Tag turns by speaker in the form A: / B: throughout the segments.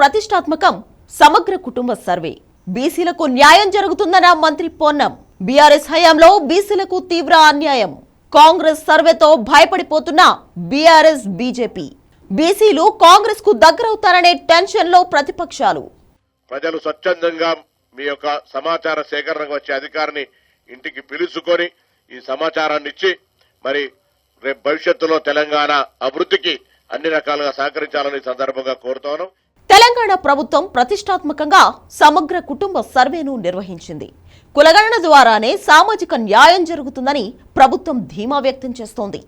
A: ప్రతిష్టాత్మకం సమగ్ర కుటుంబ సర్వే. బీసీలకు న్యాయం జరుగుతుందన్న మంత్రి పొన్నం. బీఆర్ఎస్ హయాంలో బీసీలకు తీవ్ర అన్యాయం. కాంగ్రెస్ సర్వేతో భయపడిపోతున్న బీఆర్ఎస్ బీజేపీ. బీసీలు కాంగ్రెస్ కు దగ్గరవుతారనే టెన్షన్ లో ప్రతిపక్షాలు.
B: ప్రజలు స్వచ్ఛందంగా మీ యొక్క సమాచార సేకరణకు వచ్చే అధికారిని ఇంటికి పిలుచుకొని ఈ సమాచారాన్ని ఇచ్చి మరి రేపు భవిష్యత్తులో తెలంగాణ అభివృద్ధికి అన్ని రకాలుగా సహకరించాలని సందర్భంగా కోరుతాను.
A: తెలంగాణ ప్రభుత్వం ప్రతిష్టాత్మకంగా సమగ్ర కుటుంబ సర్వేను నిర్వహించింది. కులగణన ద్వారానే సామాజిక న్యాయం జరుగుతుందని ప్రభుత్వం ధీమా వ్యక్తం చేస్తోంది.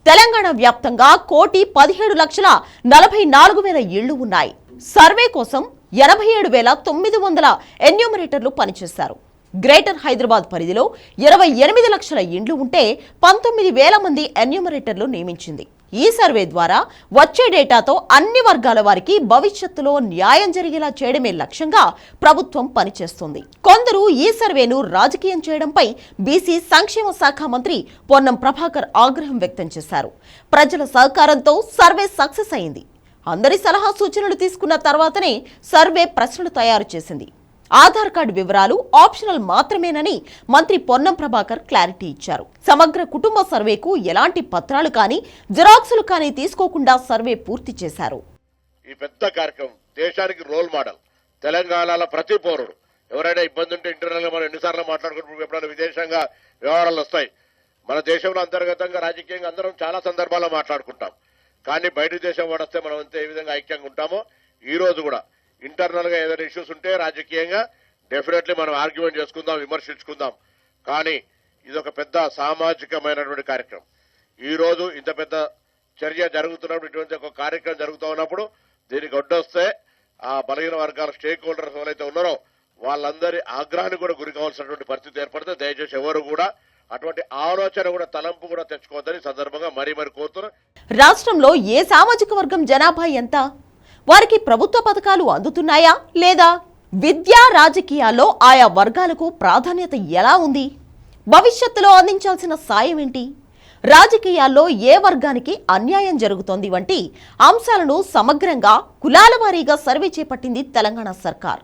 A: తెలంగాణ వ్యాప్తంగా 1,17,44,000 ఇళ్లు ఉన్నాయి. సర్వే కోసం 87,900 ఎన్యూమరేటర్లు పనిచేశారు. గ్రేటర్ హైదరాబాద్ పరిధిలో 28 లక్షల ఇండ్లు ఉంటే 19,000 మంది ఎన్యూమరేటర్లు నియమించింది. ఈ సర్వే ద్వారా వచ్చే డేటాతో అన్ని వర్గాల వారికి భవిష్యత్తులో న్యాయం జరిగేలా చేయడమే లక్ష్యంగా ప్రభుత్వం పనిచేస్తోంది. కొందరు ఈ సర్వేను రాజకీయం చేయడంపై బీసీ సంక్షేమ శాఖ మంత్రి పొన్నం ప్రభాకర్ ఆగ్రహం వ్యక్తం చేశారు. ప్రజల సహకారంతో సర్వే సక్సెస్ అయింది. అందరి సలహా సూచనలు తీసుకున్న తర్వాతనే సర్వే ప్రశ్నలు తయారు చేసింది. ఆధార్ కార్డు వివరాలు ఆప్షనల్ మాత్రమేనని మంత్రి పొన్నం ప్రభాకర్ క్లారిటీ ఇచ్చారు. సమగ్ర కుటుంబ సర్వేకు ఎలాంటి పత్రాలు కానీ జిరాక్సులు కానీ తీసుకోకుండా సర్వే పూర్తి చేశారు.
B: ఈ పెద్ద కార్యక్రమం దేశానికి రోల్ మోడల్. తెలంగాణలో ప్రతి పౌరుడు ఎవరైనా ఇబ్బంది ఉంటే ఇంటర్నల్ గా మనం ఎన్నిసార్లు మాట్లాడుకుంటున్నాం. ఎప్పుడైనా విదేశంగా వ్యవహారాలు వస్తాయి. మన దేశంలో అంతర్గతంగా రాజకీయంగా అందరం చాలా సందర్భాల్లో మాట్లాడుకుంటాం. కానీ బయట దేశం వాడొస్తే మనం అంతే ఏ విధంగా ఐక్యంగా ఉంటామో ఈ రోజు కూడా ఇంటర్నల్ గా ఏదైనా ఇష్యూస్ ఉంటే రాజకీయంగా డెఫినెట్లీ మనం ఆర్గ్యుమెంట్ చేసుకుందాం, విమర్శించుకుందాం. కానీ ఇది ఒక పెద్ద సామాజికమైనటువంటి కార్యక్రమం. ఈ రోజు ఇంత పెద్ద చర్య జరుగుతున్నప్పుడు, ఇటువంటి ఒక కార్యక్రమం జరుగుతూ ఉన్నప్పుడు దీనికి అడ్డొస్తే ఆ బలహీన వర్గాల స్టేక్ హోల్డర్స్ ఎవరైతే ఉన్నారో వాళ్ళందరి ఆగ్రహానికి కూడా గురి కావాల్సినటువంటి పరిస్థితి ఏర్పడితే దయచేసి ఎవరు కూడా అటువంటి ఆలోచన కూడా తలంపు కూడా తెచ్చుకోవద్దని సందర్భంగా మరీ కోరుతున్నారు.
A: రాష్ట్రంలో ఏ సామాజిక వర్గం జనాభా ఎంత? వారికి ప్రభుత్వ పథకాలు అందుతున్నాయా లేదా? విద్యా రాజకీయాల్లో ఆయా వర్గాలకు ప్రాధాన్యత ఎలా ఉంది? భవిష్యత్తులో అందించాల్సిన సాయం ఏంటి? రాజకీయాల్లో ఏ వర్గానికి అన్యాయం జరుగుతోంది వంటి అంశాలను సమగ్రంగా కులాల వారీగా సర్వే చేపట్టింది తెలంగాణ సర్కార్.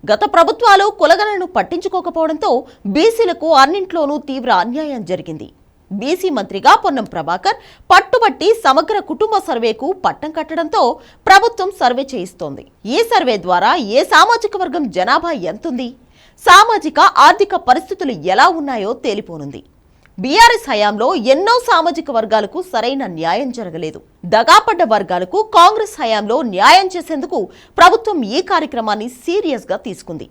A: గత ప్రభుత్వాలు కులగణనను పట్టించుకోకపోవడంతో బీసీలకు అన్నింట్లోనూ తీవ్ర అన్యాయం జరిగింది. బీసీ మంత్రిగా పొన్నం ప్రభాకర్ పట్టుబట్టి సమగ్ర కుటుంబ సర్వేకు పట్టం కట్టడంతో ప్రభుత్వం సర్వే చేయిస్తోంది. ఈ సర్వే ద్వారా ఏ సామాజిక వర్గం జనాభా ఎంతుంది, సామాజిక ఆర్థిక పరిస్థితులు ఎలా ఉన్నాయో తేలిపోనుంది. బీఆర్ఎస్ హయాంలో ఎన్నో సామాజిక వర్గాలకు సరైన న్యాయం జరగలేదు. దగాపడ్డ వర్గాలకు కాంగ్రెస్ హయాంలో న్యాయం చేసేందుకు ప్రభుత్వం ఈ కార్యక్రమాన్ని సీరియస్ గా తీసుకుంది.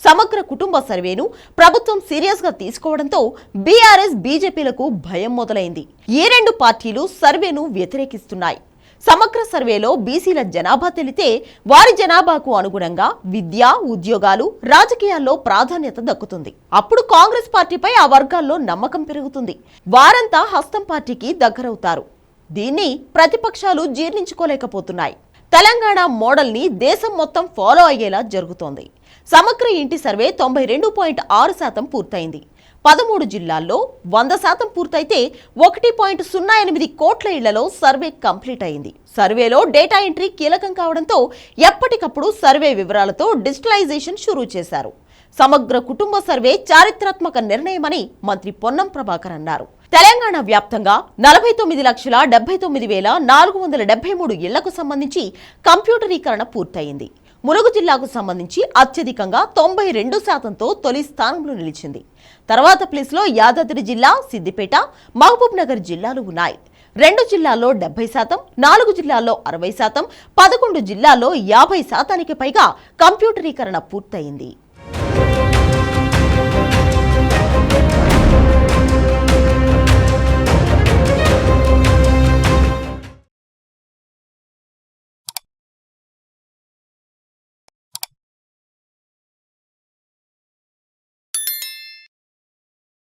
A: సమగ్ర కుటుంబ సర్వేను ప్రభుత్వం సీరియస్ గా తీసుకోవడంతో బీఆర్ఎస్ బీజేపీలకు భయం మొదలైంది. ఈ రెండు పార్టీలు సర్వేను వ్యతిరేకిస్తున్నాయి. సమగ్ర సర్వేలో బీసీల జనాభా తెలితే వారి జనాభాకు అనుగుణంగా విద్య, ఉద్యోగాలు, రాజకీయాల్లో ప్రాధాన్యత దక్కుతుంది. అప్పుడు కాంగ్రెస్ పార్టీపై ఆ వర్గాల్లో నమ్మకం పెరుగుతుంది. వారంతా హస్తం పార్టీకి దగ్గరవుతారు. దీన్ని ప్రతిపక్షాలు జీర్ణించుకోలేకపోతున్నాయి. తెలంగాణ మోడల్ ని దేశం మొత్తం ఫాలో అయ్యేలా జరుగుతోంది. సమగ్ర ఇంటి సర్వే 92.6% పూర్తయింది. 13 జిల్లాల్లో 100% పూర్తయితే 1.08 కోట్ల ఇళ్లలో సర్వే కంప్లీట్ అయింది. సర్వేలో డేటా ఎంట్రీ కీలకం కావడంతో ఎప్పటికప్పుడు సర్వే వివరాలతో డిజిటలైజేషన్ షురూ చేశారు. సమగ్ర కుటుంబ సర్వే చారిత్రాత్మక నిర్ణయమని మంత్రి పొన్నం ప్రభాకర్ అన్నారు. తెలంగాణ వ్యాప్తంగా 49,79,473 ఇళ్లకు సంబంధించి కంప్యూటరీకరణ పూర్తయింది. ములుగు జిల్లాకు సంబంధించి అత్యధికంగా 92%తో తొలి స్థానంలో నిలిచింది. తర్వాత ప్లేస్లో యాదాద్రి జిల్లా, సిద్దిపేట, మహబూబ్ నగర్ జిల్లాలు ఉన్నాయి. 2 జిల్లాల్లో 70%, 4 జిల్లాల్లో 60%, 11 జిల్లాల్లో 50%కి పైగా కంప్యూటరీకరణ పూర్తయింది.